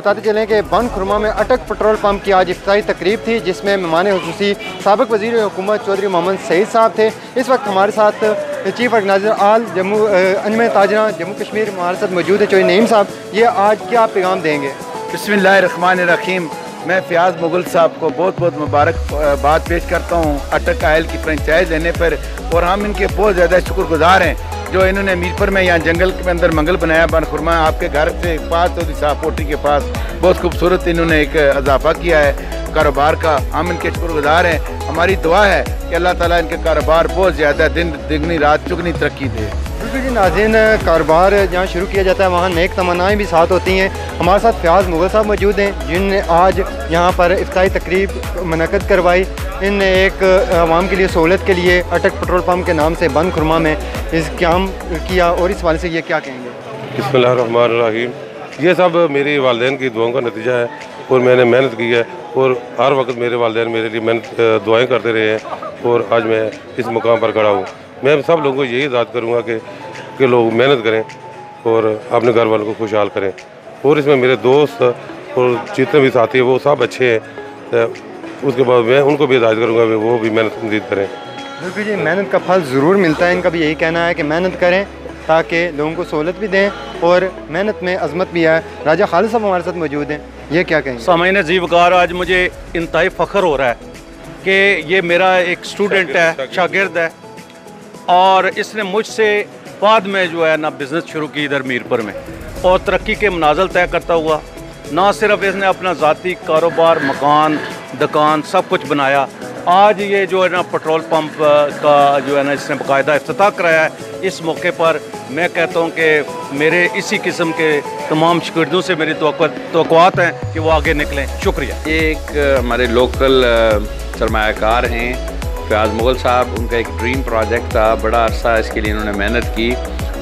बताते चलें कि बन खुरमा में अटक पेट्रोल पंप की आज इफ्तारी तकरीब थी, जिसमें मेहमान खुसूसी साबिक़ वज़ीर हुकूमत चौधरी मोहम्मद सईद साहब थे। इस वक्त हमारे साथ चीफ ऑर्गेनाइजर आल जम्मू अंजुमन ताजरा जम्मू कश्मीर हमारे साथ मौजूद है चौधरी नईम साहब। ये आज क्या पैगाम देंगे? बिस्मिल्लाहिर्रहमानिर्रहीम। मैं फ़याज़ मुग़ल साहब को बहुत बहुत मुबारकबाद पेश करता हूँ अटक आयल की फ्रेंचाइज लेने पर, और हम इनके बहुत ज़्यादा शुक्रगुजार हैं जो इन्होंने मीरपुर में यहाँ जंगल के अंदर मंगल बनाया। बन खुरमा आपके घर से पास तो साहपोटी के पास बहुत खूबसूरत इन्होंने एक इजाफा किया है कारोबार का। हम इनके शुक्रगुजार हैं। हमारी दुआ है कि अल्लाह ताला इनके कारोबार बहुत ज़्यादा दिन दुगनी रात चुगनी तरक्की दे। बिल्कुल जी नाज़रीन, कारोबार जहाँ शुरू किया जाता है वहाँ नेक तमन्नाएँ भी साथ होती हैं। हमारे साथ फ़याज़ मुग़ल साहब मौजूद हैं जिनने आज यहाँ पर इफ्तारी तकरीब मुनक़्क़द करवाई। इनने एक आवाम के लिए सहूलत के लिए अटक पेट्रोल पम्प के नाम से बन खुरमा में इस काम किया, और इस वाले से ये क्या कहेंगे? बिस्मिल्लाहिर्रहमानिर्रहीम। ये सब मेरी वालिदैन की दुआओं का नतीजा है और मैंने मेहनत की है, और हर वक्त मेरे वालिदैन मेरे लिए मेहनत दुआएं करते रहे हैं, और आज मैं इस मुकाम पर खड़ा हूँ। मैं सब लोगों को यही याद करूँगा कि लोग मेहनत करें और अपने घर वालों को खुशहाल करें, और इसमें मेरे दोस्त और जितने भी साथी हैं वो सब अच्छे हैं। उसके बाद मैं उनको भी हिदायत करूँगा वो भी मेहनत मज़ीद करें। बिल्कुल जी, मेहनत का फल ज़रूर मिलता है। इनका भी यही कहना है कि मेहनत करें ताकि लोगों को सहूलत भी दें, और मेहनत में अजमत भी है। राजा खालिद साहब हमारे साथ मौजूद हैं, ये क्या कहेंगे? सामईन ज़ीवकार, आज मुझे इंतहाई फ़ख्र हो रहा है कि ये मेरा एक स्टूडेंट है, शागिर्द है, और इसने मुझसे बाद में जो है ना बिज़नेस शुरू की इधर मीरपुर में, और तरक्की के मनाज़िल तय करता हुआ ना सिर्फ इसने अपना ज़ाती कारोबार, मकान, दुकान सब कुछ बनाया। आज ये जो है ना पेट्रोल पंप का जो है ना इसने बाकायदा इफ्तिताह कराया है। इस मौके पर मैं कहता हूँ कि मेरे इसी किस्म के तमाम शागिर्दों से मेरी तवक्कुआत हैं कि वो आगे निकलें। शुक्रिया। ये एक हमारे लोकल सरमायाकार हैं फ़याज़ मुग़ल साहब, उनका एक ड्रीम प्रोजेक्ट था, बड़ा अरसा इसके लिए इन्होंने मेहनत की,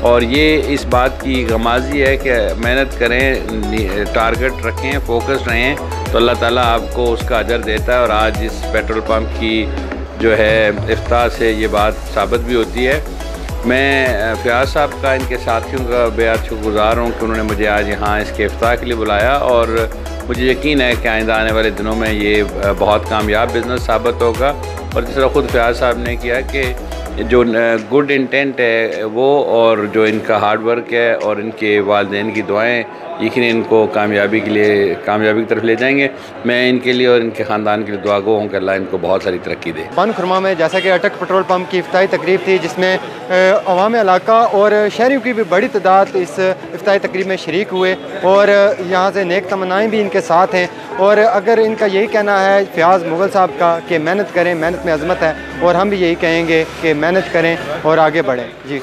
और ये इस बात की गमाज़ी है कि मेहनत करें, टारगेट रखें, फोकस रहें तो अल्लाह ताला आपको उसका अजर देता है। और आज इस पेट्रोल पंप की जो है इफ्ताह से ये बात साबित भी होती है। मैं फ़याज़ साहब का, इनके साथियों का बेहद शुक्रगुज़ार हूँ कि उन्होंने मुझे आज यहाँ इसके इफ्ताह के लिए बुलाया, और मुझे यकीन है कि आइंदा आने वाले दिनों में ये बहुत कामयाब बिज़नेस साबित होगा। और जिस तरह ख़ुद फ़याज़ साहब ने किया कि जो गुड इंटेंट है वो, और जो इनका हार्ड वर्क है और इनके वालिदैन की दुआएं यकीन इनको कामयाबी की तरफ ले जाएंगे। मैं इनके लिए और इनके ख़ानदान के लिए दुआ गो हूँ कि अल्लाह इनको बहुत सारी तरक्की दे। बन खुरमा में जैसा कि अटक पेट्रोल पंप की इफ्तारी तकरीब थी, जिसमें अवाम इलाका और शहरियों की भी बड़ी तादाद इस इफ्तारी तकरीब में शरीक हुए, और यहाँ से नेक तमन्नाएँ भी इनके साथ हैं। और अगर इनका यही कहना है फ़याज़ मुग़ल साहब का कि मेहनत करें, मेहनत में अज़मत है, और हम भी यही कहेंगे कि मेहनत करें और आगे बढ़ें। जी।